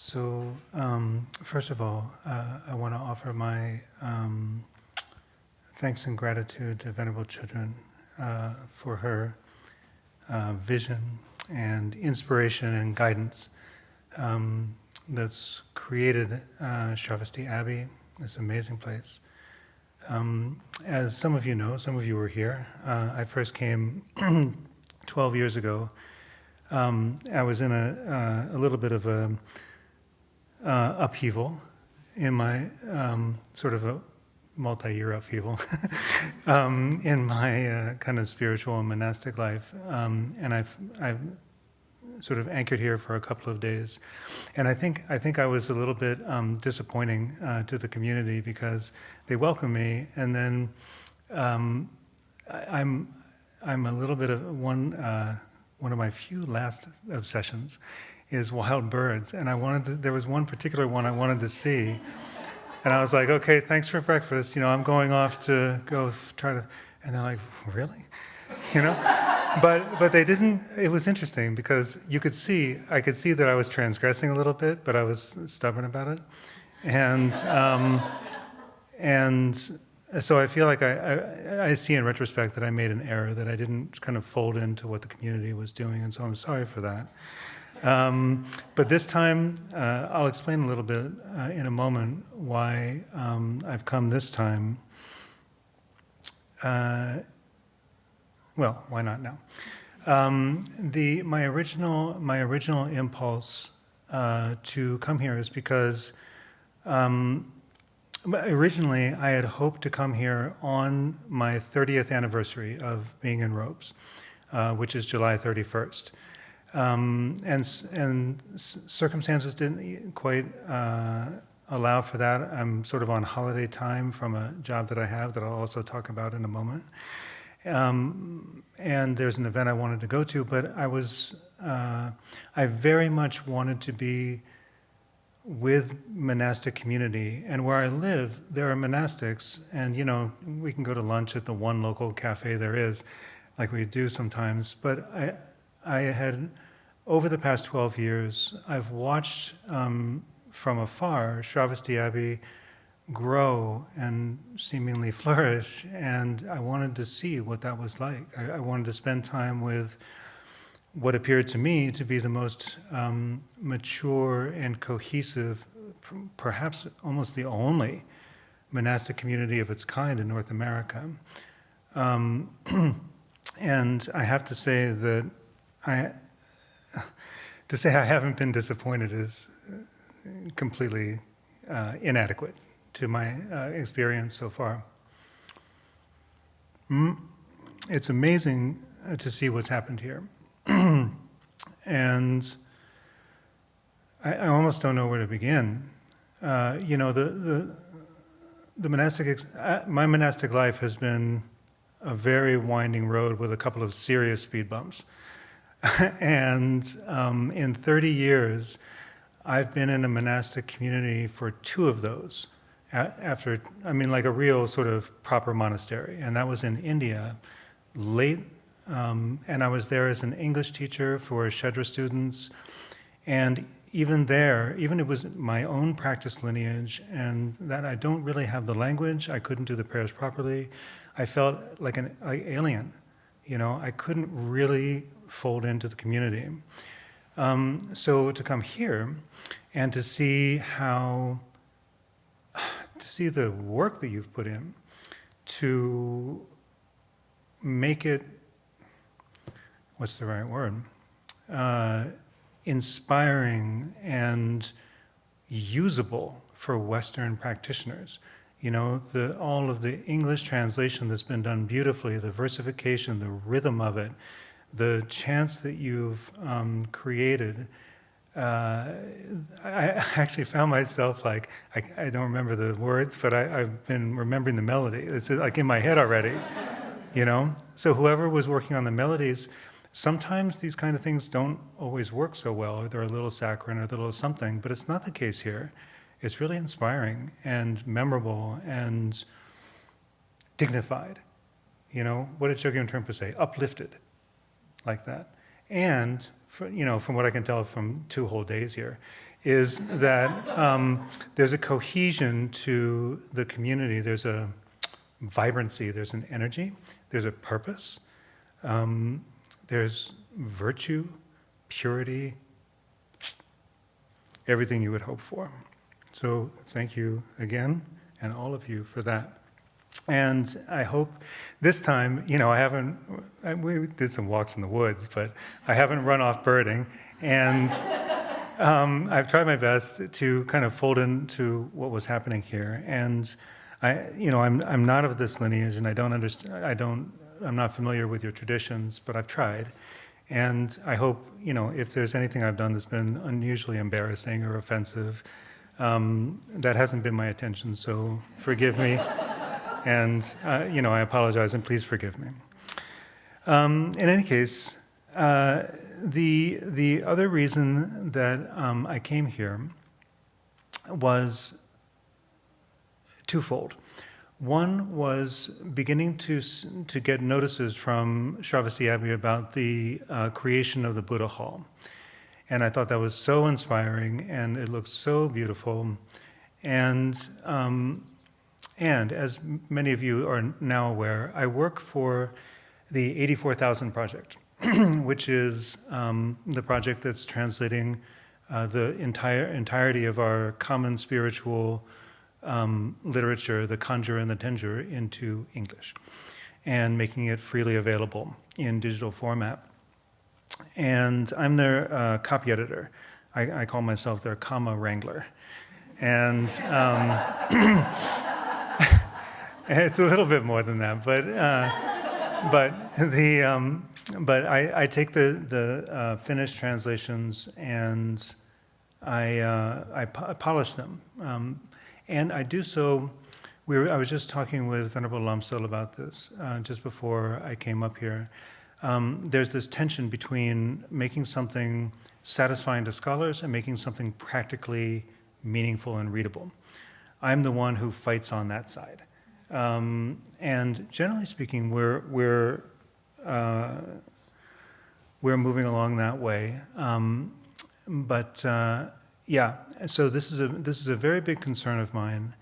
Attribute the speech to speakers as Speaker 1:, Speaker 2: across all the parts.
Speaker 1: First of all, I want to offer my thanks and gratitude to Venerable Children for her vision and inspiration and guidance that's created Sravasti Abbey, this amazing place. As some of you know, some of you were here, I first came 12 years ago. I was in a little bit of a upheaval in my sort of a multi-year upheaval in my kind of spiritual and monastic life, and I've sort of anchored here for a couple of days, and I think I was a little bit disappointing to the community because they welcome me, and then I'm a little bit of one of my few last obsessions is wild birds, and there was one particular one I wanted to see, and I was like, okay, thanks for breakfast, I'm going off to go try to, and they're like, really? But they didn't. It was interesting because I could see that I was transgressing a little bit, but I was stubborn about it, and so I feel like I see in retrospect that I made an error, that I didn't kind of fold into what the community was doing, and so I'm sorry for that. But this time, I'll explain a little bit in a moment why I've come this time. Well, why not now? My original impulse to come here is because originally I had hoped to come here on my 30th anniversary of being in robes, which is July 31st. And circumstances didn't quite allow for that. I'm sort of on holiday time from a job that I have that I'll also talk about in a moment. And there's an event I wanted to go to, but I very much wanted to be with monastic community. And where I live, there are monastics, and we can go to lunch at the one local cafe there is, like we do sometimes. But I had, over the past 12 years, I've watched from afar Sravasti Abbey grow and seemingly flourish, and I wanted to see what that was like. I wanted to spend time with what appeared to me to be the most mature and cohesive, perhaps almost the only monastic community of its kind in North America. And I have to say that I haven't been disappointed is completely inadequate to my experience so far. It's amazing to see what's happened here. And I almost don't know where to begin. My monastic life has been a very winding road with a couple of serious speed bumps. And in 30 years, I've been in a monastic community for 2 of those, like a real sort of proper monastery. And that was in India, and I was there as an English teacher for Shedra students. And even there, it was my own practice lineage, and that I don't really have the language, I couldn't do the prayers properly. I felt like an alien, I couldn't really fold into the community. So to come here and to see the work that you've put in to make it, what's the right word? Inspiring and usable for Western practitioners. All of the English translation that's been done beautifully, the versification, the rhythm of it, the chants that you've created. I actually found myself I don't remember the words, but I've been remembering the melody. It's like in my head already, So whoever was working on the melodies, sometimes these kind of things don't always work so well. They're a little saccharine or a little something, but it's not the case here. It's really inspiring and memorable and dignified. What did Chogyam Trungpa say? Uplifted, like that. And from what I can tell from 2 whole days here, is that there's a cohesion to the community. There's a vibrancy, there's an energy, there's a purpose, there's virtue, purity, everything you would hope for. So thank you again, and all of you, for that. And I hope this time, we did some walks in the woods, but I haven't run off birding. And I've tried my best to kind of fold into what was happening here. And I'm not of this lineage, and I'm not familiar with your traditions, but I've tried. And I hope, if there's anything I've done that's been unusually embarrassing or offensive, that hasn't been my intention, so forgive me. And, I apologize, and please forgive me. In any case, the other reason that I came here was twofold. One was beginning to get notices from Sravasti Abbey about the creation of the Buddha Hall. And I thought that was so inspiring, and it looked so beautiful. And as many of you are now aware, I work for the 84,000 Project, which is the project that's translating the entirety of our common spiritual literature, the Kanjur and the Tenjur, into English, and making it freely available in digital format. And I'm their copy editor. I call myself their comma wrangler. And it's a little bit more than that, but I take the finished translations and I polish them, and I do so. I was just talking with Venerable Lamsel about this just before I came up here. There's this tension between making something satisfying to scholars and making something practically meaningful and readable. I'm the one who fights on that side. And generally speaking, we're moving along that way. So this is a very big concern of mine,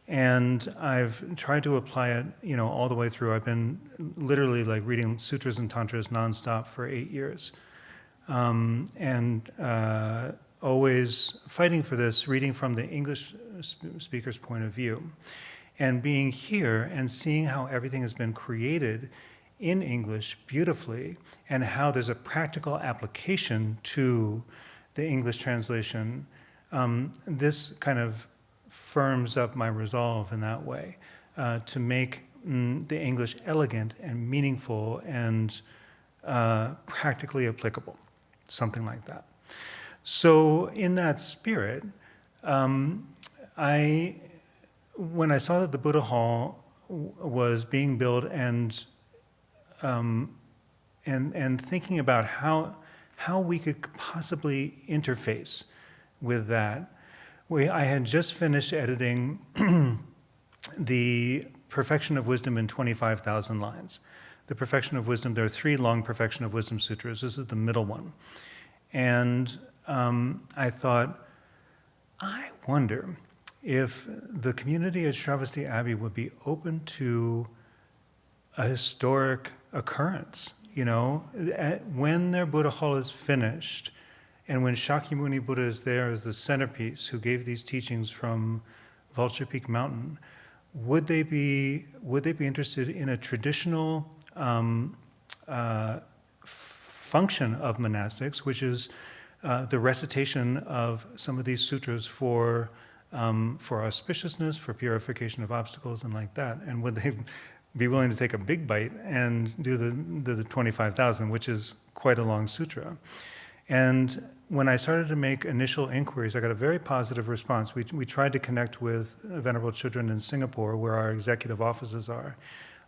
Speaker 1: and I've tried to apply it, all the way through. I've been literally reading sutras and tantras nonstop for 8 years, and always fighting for this, reading from the English speaker's point of view. And being here and seeing how everything has been created in English beautifully, and how there's a practical application to the English translation, this kind of firms up my resolve in that way, to make the English elegant and meaningful and practically applicable, something like that. So in that spirit, when I saw that the Buddha Hall was being built, and thinking about how we could possibly interface with that, I had just finished editing the Perfection of Wisdom in 25,000 lines. The Perfection of Wisdom, there are 3 long Perfection of Wisdom sutras. This is the middle one. And I thought, I wonder if the community at Sravasti Abbey would be open to a historic occurrence, when their Buddha Hall is finished, and when Shakyamuni Buddha is there as the centerpiece who gave these teachings from Vulture Peak Mountain, would they be interested in a traditional function of monastics, which is the recitation of some of these sutras for auspiciousness, for purification of obstacles, and like that? And would they be willing to take a big bite and do the 25,000, which is quite a long sutra? And when I started to make initial inquiries, I got a very positive response. We tried to connect with Venerable Children in Singapore, where our executive offices are,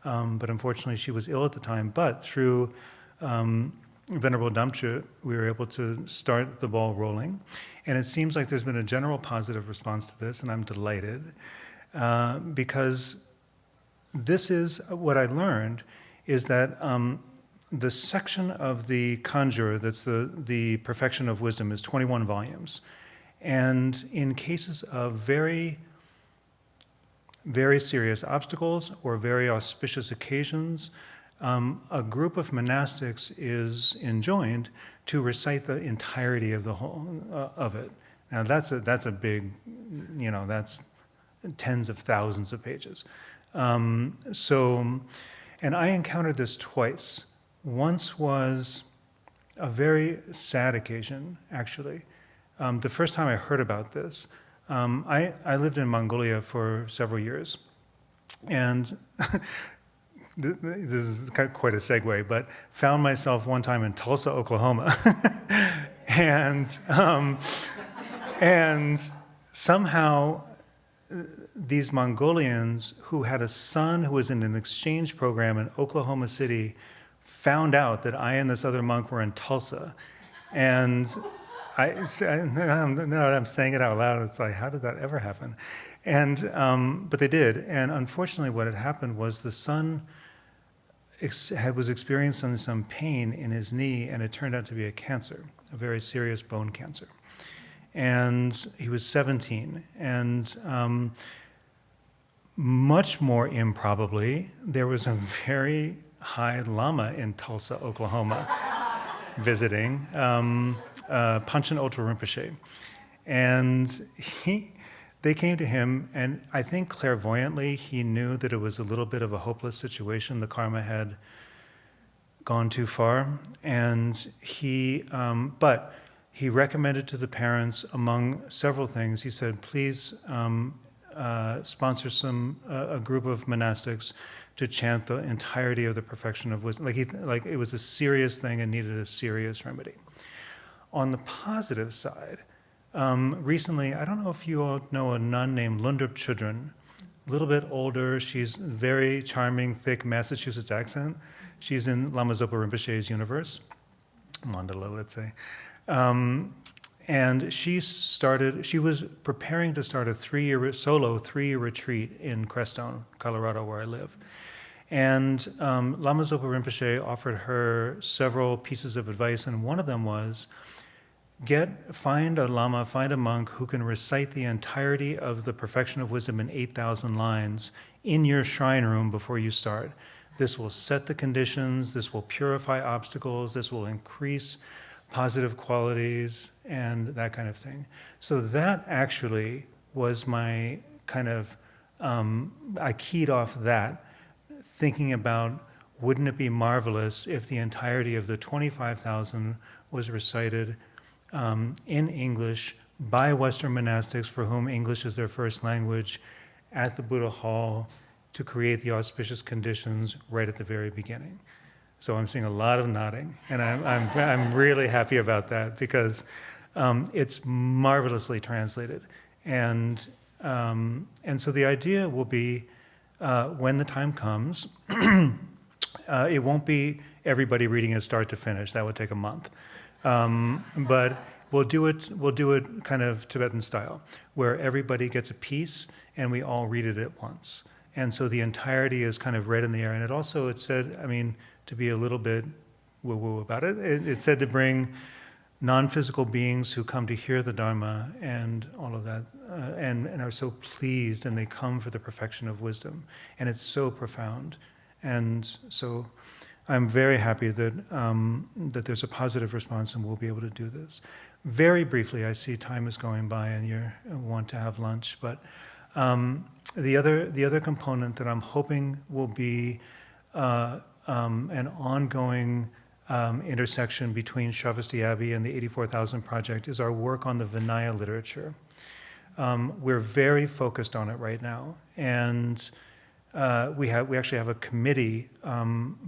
Speaker 1: but unfortunately she was ill at the time. But through Venerable Damche, we were able to start the ball rolling. And it seems like there's been a general positive response to this, and I'm delighted, because this is what I learned, is that the section of the Kanjur that's the Perfection of Wisdom is 21 volumes. And in cases of very, very serious obstacles or very auspicious occasions, a group of monastics is enjoined to recite the entirety of the whole of it. Now that's a big, that's tens of thousands of pages. And I encountered this twice. Once was a very sad occasion, actually. The first time I heard about this, I lived in Mongolia for several years, and this is quite a segue, but found myself one time in Tulsa, Oklahoma, and somehow these Mongolians who had a son who was in an exchange program in Oklahoma City found out that I and this other monk were in Tulsa, and now that I'm saying it out loud, it's like, how did that ever happen? And but they did, and unfortunately, what had happened was the son was experiencing some pain in his knee, and it turned out to be a cancer, a very serious bone cancer. And he was 17, and much more improbably, there was a very high lama in Tulsa, Oklahoma, visiting, Panchen Ultra Rinpoche. And they came to him, and I think clairvoyantly he knew that it was a little bit of a hopeless situation. The karma had gone too far, and but he recommended to the parents, among several things, he said, please sponsor a group of monastics to chant the entirety of the perfection of wisdom. Like it was a serious thing and needed a serious remedy. On the positive side, recently, I don't know if you all know a nun named Lundrup Chudran, a little bit older. She's very charming, thick Massachusetts accent. She's in Lama Zopa Rinpoche's universe, mandala, let's say. And she was preparing to start a solo three-year retreat in Crestone, Colorado, where I live. And Lama Zopa Rinpoche offered her several pieces of advice, and one of them was, find a lama, find a monk who can recite the entirety of the perfection of wisdom in 8,000 lines in your shrine room before you start. This will set the conditions, this will purify obstacles, this will increase positive qualities, and that kind of thing. So that actually was my kind of, I keyed off that, thinking about, wouldn't it be marvelous if the entirety of the 25,000 was recited in English by Western monastics for whom English is their first language at the Buddha Hall to create the auspicious conditions right at the very beginning. So I'm seeing a lot of nodding, and I'm really happy about that because it's marvelously translated, and so the idea will be when the time comes, it won't be everybody reading it start to finish. That would take a month, but we'll do it kind of Tibetan style, where everybody gets a piece and we all read it at once, and so the entirety is kind of read in the air. And it said, I mean, to be a little bit woo-woo about it, it said to bring non-physical beings who come to hear the Dharma and all of that, and are so pleased, and they come for the perfection of wisdom. And it's so profound. And so I'm very happy that that there's a positive response and we'll be able to do this. Very briefly, I see time is going by and you want to have lunch, but the other component that I'm hoping will be an ongoing intersection between Sravasti Abbey and the 84,000 Project is our work on the Vinaya literature. We're very focused on it right now, and we actually have a committee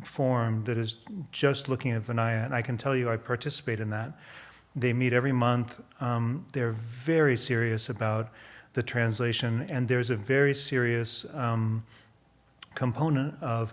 Speaker 1: formed that is just looking at Vinaya, and I can tell you I participate in that. They meet every month. They're very serious about the translation, and there's a very serious component of,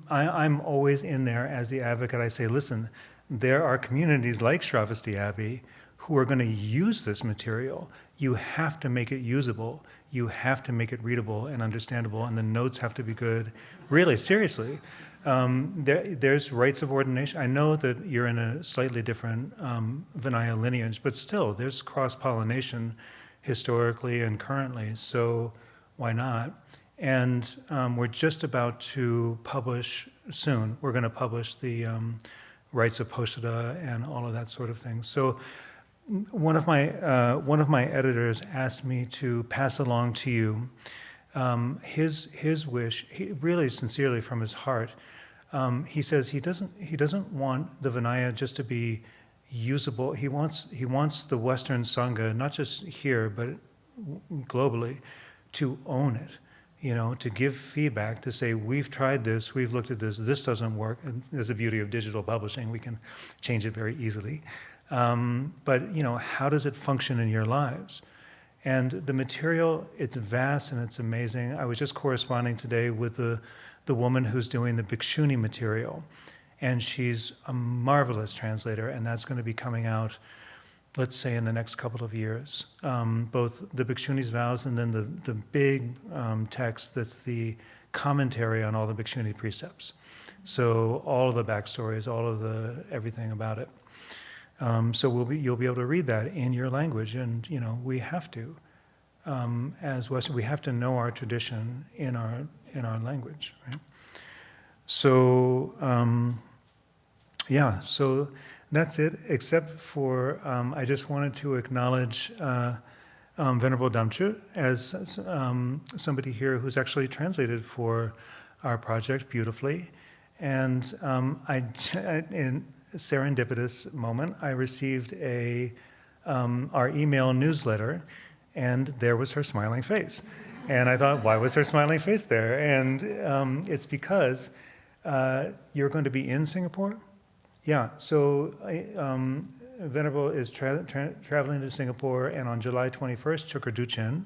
Speaker 1: I'm always in there as the advocate. I say, listen, there are communities like Sravasti Abbey who are going to use this material, you have to make it usable. You have to make it readable and understandable, and the notes have to be good. Really, seriously. There's rites of ordination. I know that you're in a slightly different Vinaya lineage, but still, there's cross-pollination historically and currently, so why not? And we're just about to publish soon. We're going to publish the rites of Posada and all of that sort of thing. So one of my editors asked me to pass along to you his wish, really sincerely from his heart. He says he doesn't want the Vinaya just to be usable. He wants the Western Sangha, not just here but globally, to own it. To give feedback, to say, we've tried this, we've looked at this doesn't work. And there's the beauty of digital publishing, we can change it very easily. But how does it function in your lives? And the material, it's vast and it's amazing. I was just corresponding today with the woman who's doing the Bhikshuni material. And she's a marvelous translator, and that's going to be coming out, let's say, in the next couple of years. Both the Bhikshuni's vows and then the big text that's the commentary on all the Bhikshuni precepts. So all of the backstories, all of the everything about it. So you'll be able to read that in your language, and we have to, as Western, we have to know our tradition in our language, right? So so that's it. Except for I just wanted to acknowledge Venerable Damchu as somebody here who's actually translated for our project beautifully, and in serendipitous moment, I received our email newsletter, and there was her smiling face. And I thought, why was her smiling face there? And it's because you're going to be in Singapore? Yeah, so Venerable is traveling to Singapore, and on July 21st, Chukar Duchen,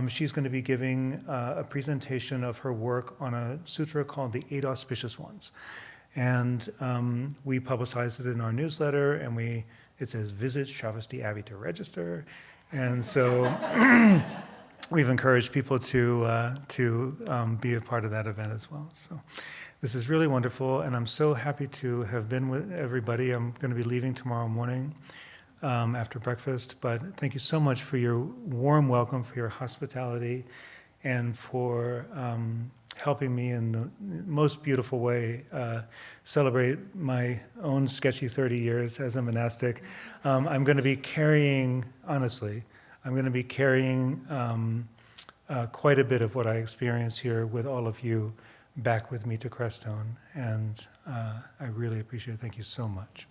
Speaker 1: she's going to be giving a presentation of her work on a sutra called the Eight Auspicious Ones. And we publicized it in our newsletter, and it says, visit Sravasti Abbey to register. And so we've encouraged people to be a part of that event as well. So this is really wonderful, and I'm so happy to have been with everybody. I'm going to be leaving tomorrow morning after breakfast, but thank you so much for your warm welcome, for your hospitality, and for helping me in the most beautiful way celebrate my own sketchy 30 years as a monastic. I'm going to be carrying, honestly, quite a bit of what I experienced here with all of you back with me to Crestone, and I really appreciate it. Thank you so much.